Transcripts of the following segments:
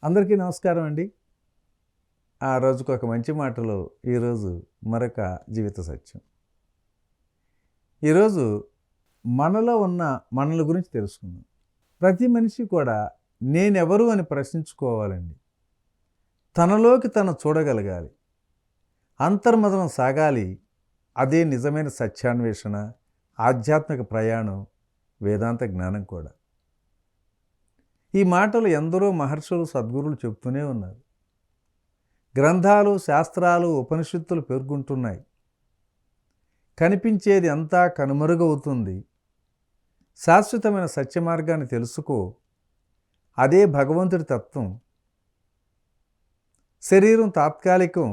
అందరికీ నమస్కారం అండి. ఆ రోజుకు ఒక మంచి మాటలో ఈరోజు మరొక జీవిత సత్యం. ఈరోజు మనలో ఉన్న మనల గురించి తెలుసుకుందాం. ప్రతి మనిషి కూడా నేనెవరు అని ప్రశ్నించుకోవాలండి. తనలోకి తను చూడగలగాలి. అంతర్మదనం సాగాలి. అదే నిజమైన సత్యాన్వేషణ, ఆధ్యాత్మిక ప్రయాణం, వేదాంత జ్ఞానం కూడా. ఈ మాటలు ఎందరో మహర్షులు, సద్గురులు చెప్తూనే ఉన్నారు. గ్రంథాలు, శాస్త్రాలు, ఉపనిషత్తులు పేర్కొంటున్నాయి. కనిపించేది అంతా కనుమరుగవుతుంది. శాశ్వతమైన సత్య మార్గాన్ని తెలుసుకో. అదే భగవంతుడి తత్వం. శరీరం తాత్కాలికం,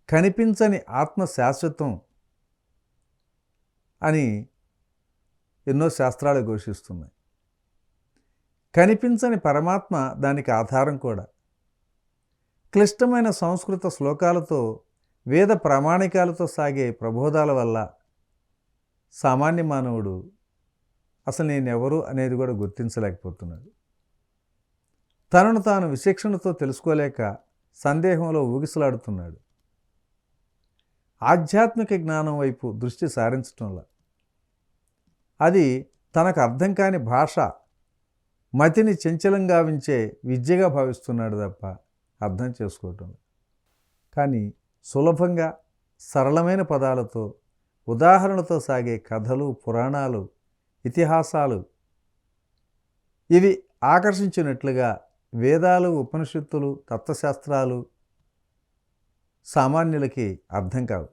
కనిపించని ఆత్మ శాశ్వతం అని ఎన్నో శాస్త్రాలు ఘోషిస్తున్నాయి. కనిపించని పరమాత్మ దానికి ఆధారం కూడా. క్లిష్టమైన సంస్కృత శ్లోకాలతో, వేద ప్రామాణికాలతో సాగే ప్రబోధాల వల్ల సామాన్య మానవుడు అసలు నేనెవరు అనేది కూడా గుర్తించలేకపోతున్నాడు. తనను తాను విచక్షణతో తెలుసుకోలేక సందేహంలో ఊగిసలాడుతున్నాడు. ఆధ్యాత్మిక జ్ఞానం వైపు దృష్టి సారించటంలా అది తనకు అర్థం కాని భాష, మతిని చంచలంగా వించే విద్యగా భావిస్తున్నాడు తప్ప అర్థం చేసుకోవటం. కానీ సులభంగా సరళమైన పదాలతో, ఉదాహరణలతో సాగే కథలు, పురాణాలు, ఇతిహాసాలు ఇవి ఆకర్షించినట్లుగా వేదాలు, ఉపనిషత్తులు, తత్వశాస్త్రాలు సామాన్యులకి అర్థం కావు.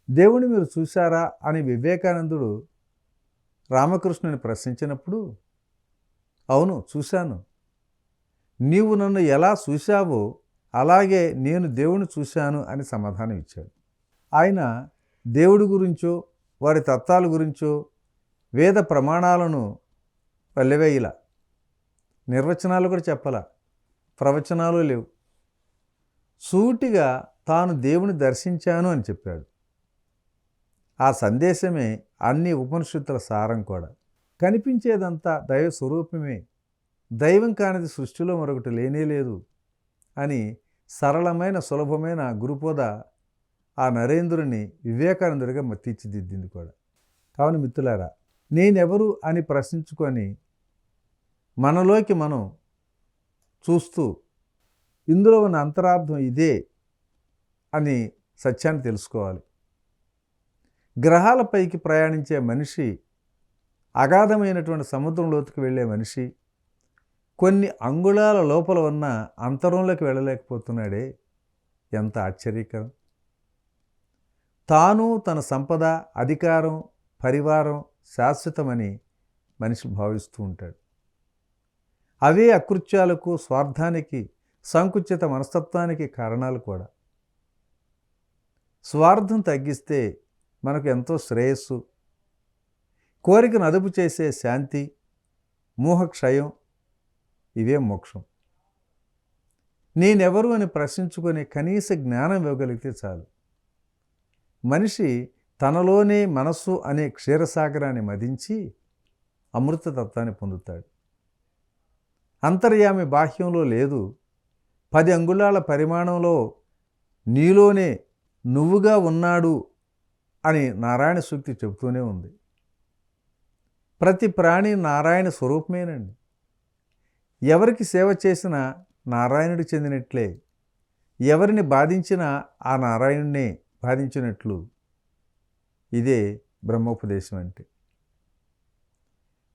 దేవుని మీరు చూశారా అని వివేకానందుడు రామకృష్ణుని ప్రశ్నించినప్పుడు, అవును చూశాను, నీవు నన్ను ఎలా చూశావో అలాగే నేను దేవుని చూశాను అని సమాధానం ఇచ్చాడు. ఆయన దేవుడి గురించో వారి తత్వాల గురించో వేద ప్రమాణాలను వల్లెవేయలా, నిర్వచనాలు కూడా చెప్పలా, ప్రవచనాలు లేవు. సూటిగా తాను దేవుని దర్శించాను అని చెప్పాడు. ఆ సందేశమే అన్ని ఉపనిషత్తుల సారం కూడా. కనిపించేదంతా దైవ స్వరూపమే, దైవం కానిది సృష్టిలో మరొకటి లేనేలేదు అని సరళమైన సులభమైన గురుపోద ఆ నరేంద్రుని వివేకానందుడిగా తీర్చిదిద్దింది కూడా. కావున మిత్రులారా, నేనెవరు అని ప్రశ్నించుకొని మనలోకి మనం చూస్తూ ఇందులో ఉన్న అంతరార్థం ఇదే అని సత్యాన్ని తెలుసుకోవాలి. గ్రహాలపైకి ప్రయాణించే మనిషి, అగాధమైనటువంటి సముద్రం లోతుకు వెళ్ళే మనిషి కొన్ని అంగుళాల లోపల ఉన్న అంతరంలోకి వెళ్ళలేకపోతున్నాడే, ఎంత ఆశ్చర్యకరం. తాను, తన సంపద, అధికారం, పరివారం శాశ్వతమని మనిషి భావిస్తూ ఉంటాడు. అవే అకృత్యాలకు, స్వార్థానికి, సంకుచిత మనస్తత్వానికి కారణాలు కూడా. స్వార్థం తగ్గిస్తే మనకు ఎంతో శ్రేయస్సు, కోరికను అదుపు చేసే శాంతి, మోహక్షయం, ఇవే మోక్షం. నేనెవరు అని ప్రశ్నించుకొని కనీస జ్ఞానం ఇవ్వగలిగితే చాలు. మనిషి తనలోనే మనస్సు అనే క్షీరసాగరాన్ని మదించి అమృతతత్వాన్ని పొందుతాడు. అంతర్యామి బాహ్యంలో లేదు, 10 అంగుళాల పరిమాణంలో నీలోనే నువ్వుగా ఉన్నాడు అని నారాయణ సూక్తి చెబుతూనే ఉంది. ప్రతి ప్రాణి నారాయణ స్వరూపమేనండి. ఎవరికి సేవ చేసినా నారాయణుడికి చెందినట్లే, ఎవరిని బాధించినా ఆ నారాయణుడినే బాధించినట్లు. ఇదే బ్రహ్మోపదేశం అంటే.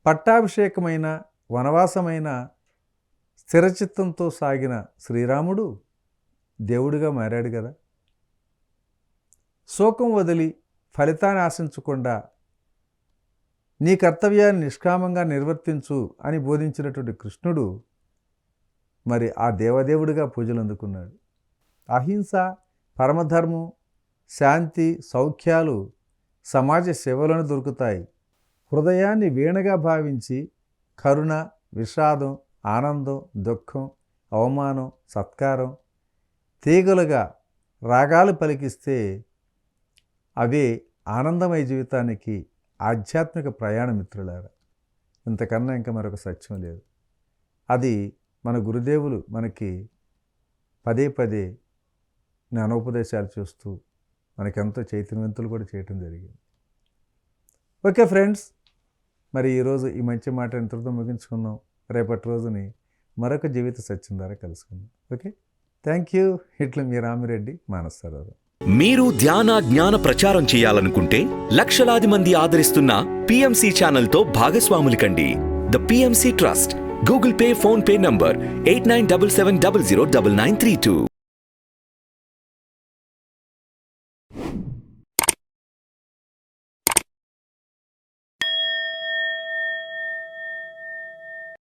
పట్టాభిషేకమైన, వనవాసమైన స్థిరచిత్తంతో సాగిన శ్రీరాముడు దేవుడిగా మారాడు కదా. శోకం వదిలి ఫలితాన్ని ఆశించకుండా నీ కర్తవ్యాన్ని నిష్కామంగా నిర్వర్తించు అని బోధించినటువంటి కృష్ణుడు మరి ఆ దేవదేవుడిగా పూజలు అందుకున్నాడు. అహింస, పరమధర్మం, శాంతి, సౌఖ్యాలు సమాజ సేవలను దొరుకుతాయి. హృదయాన్ని వీణగా భావించి కరుణ, విషాదం, ఆనందం, దుఃఖం, అవమానం, సత్కారం తీగలుగా రాగాలు పలికిస్తే అవే ఆనందమయ జీవితానికి ఆధ్యాత్మిక ప్రయాణ మిత్రులారా. ఇంతకన్నా ఇంకా మరొక సత్యం లేదు. అది మన గురుదేవులు మనకి పదే పదే జ్ఞానోపదేశాలు చూస్తూ మనకెంతో చైతన్యవంతులు కూడా చేయటం జరిగింది. ఓకే ఫ్రెండ్స్, మరి ఈరోజు ఈ మంచి మాట ఇంతటితో ముగించుకుందాం. రేపటి రోజుని మరొక జీవిత సత్యం ద్వారా కలుసుకుందాం. Okay, thank you. ఇట్లా మీ రామిరెడ్డి, మానస సరోవరం. మీరు ధ్యాన జ్ఞాన ప్రచారం చేయాలనుకుంటే లక్షలాది మంది ఆదరిస్తున్న PMC ఛానల్తో భాగస్వాములు కండి. The PMC trust, Google pay, phone pay number 8977009932.